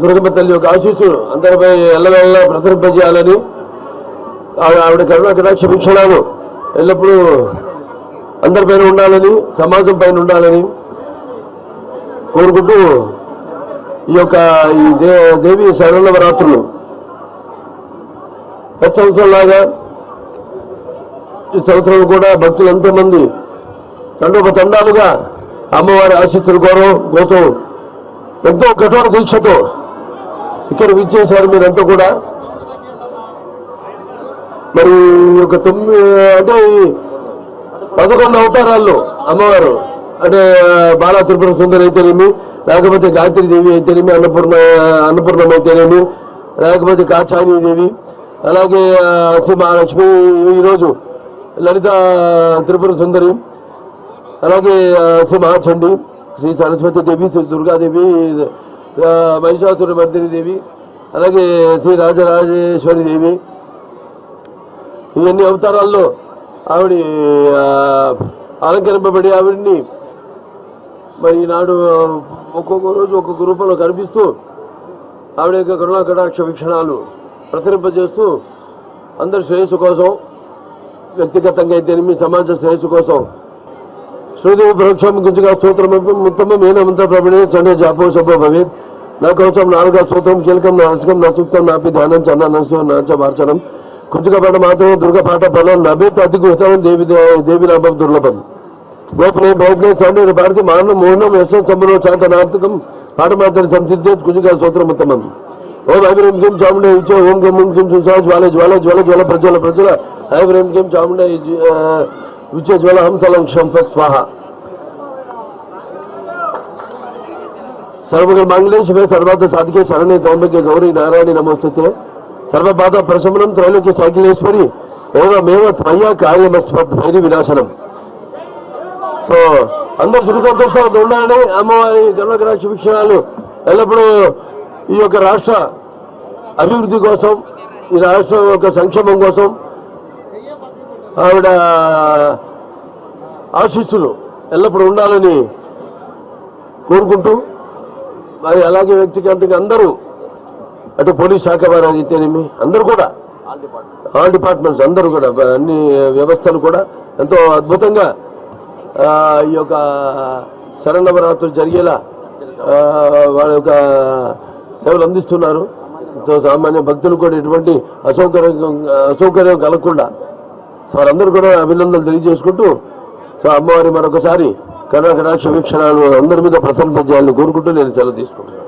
దుర్గమ్మ తల్లి యొక్క ఆశీస్సులు అందరిపై ఎల్లవెల్ల ప్రసరింపజేయాలని ఆవిడ కరుణ కటాక్ష వీక్షణాలు ఎల్లప్పుడూ అందరిపైన ఉండాలని సమాజం పైన ఉండాలని కోరుకుంటూ ఈ యొక్క ఈ దేవి శరణవరాత్రులు ప్రతి సంవత్సరంలాగా ఈ సంవత్సరం కూడా భక్తులు ఎంతోమంది తండోపతండాలుగా అమ్మవారి ఆశీస్సుల కోసం ఎంతో కఠోర దీక్షతో ఇక్కడ విచ్చేశారు మీరంతా కూడా. మరి ఒక 9 అంటే 11 అవతారాల్లో అమ్మవారు అంటే బాలా త్రిపుర సుందరి అయితేనేమి, లేకపోతే గాయత్రీదేవి అయితేనేమి, అన్నపూర్ణం అయితేనేమి, లేకపోతే కాచాయనీదేవి, అలాగే శ్రీ మహాలక్ష్మి, ఈరోజు లలిత త్రిపుర సుందరి, అలాగే శ్రీ మహాచండి, శ్రీ సరస్వతి దేవి, శ్రీ దుర్గాదేవి, మహిషాసుర మర్దిని దేవి, అలాగే శ్రీ రాజరాజేశ్వరి దేవి. ఇవన్నీ అవతారాల్లో ఆవిడ అలంకరింపబడి ఆవిడ్ని మరి ఈనాడు ఒక్కొక్క రోజు ఒక్కొక్క రూపంలో కనిపిస్తూ ఆవిడ యొక్క కరుణా కటాక్ష వీక్షణాలు ప్రసరింపజేస్తూ అందరి శ్రేయస్సు కోసం, వ్యక్తిగతంగా అయితేనేమి సమాజ శ్రేయస్సు కోసం శ్రీదేవి పరోక్షం గుంజుగా స్తోత్రం ఉత్తమం ఏనమంత ప్రబడి చండే జాపో శుభో భవేత్ నా కవచం నాలుగా స్తోత్రం కీలకం నా రసకం నా సూక్తం నాపి ధ్యానం చన్న నసు నాచ మార్చనం కుంజుక పాట మాత్రమే దుర్గ పాట బలం నభేత్ అతిగుతం దేవి నామం దుర్లభం గోపనే భోగ్నే సౌందర్య భారతి మానం మోహనం యశ చంబులో చాతనార్థకం పాట మాత్రం సంసిద్ధే కుంజుక స్తోత్రం ఉత్తమం. ఓం ఐబ్రహీం కిం చాముండే ఇచ్చే ఓం గం కిం సుసా జ్వాల జ్వాల జ్వల జ్వల ప్రజ్వల ప్రజ్వల ఐబ్రహీం కిం చాముండే విచ్చే జ్వల హంసలం శంఫక్ స్వాహ. सर्वगल मांगले शिवे सर्वार्थ साधिके शरणे त्र्यंबके गौरी नारायणी नमोस्तुते सर्वबाधा प्रशमनं त्रैलोक्य साकिलेश्वरी एवमेव त्वया कार्यमस्मत् भैरी विनाशనం. సో అందరూ సుఖ సంతోషాలతో ఉండాలని అమ్మవారి కరుణ కటాక్ష వీక్షణాలు ఎల్లప్పుడూ ఈ యొక్క రాష్ట్ర అభివృద్ధి కోసం, ఈ రాష్ట్రం యొక్క సంక్షేమం కోసం ఆవిడ ఆశీస్సులు ఎల్లప్పుడూ ఉండాలని కోరుకుంటూ, మరి అలాగే వ్యక్తిగతంగా అందరూ అటు పోలీస్ శాఖ వారు అయితేనేమి అందరూ కూడా ఆల్ డిపార్ట్మెంట్స్ అందరూ కూడా అన్ని వ్యవస్థలు కూడా ఎంతో అద్భుతంగా ఈ యొక్క శరణవరాత్రులు జరిగేలా వాళ్ళ యొక్క సేవలు అందిస్తున్నారు. సో సామాన్య భక్తులు కూడా ఎటువంటి అసౌకర్యం కలగకుండా సో వారందరూ కూడా అభినందనలు తెలియజేసుకుంటూ, సో అమ్మవారి మరొకసారి కరుణ కటాక్ష వీక్షణాలు అందరి మీద ప్రసరింపజేయాలని కోరుకుంటూ నేను సెలవు తీసుకుంటున్నాను.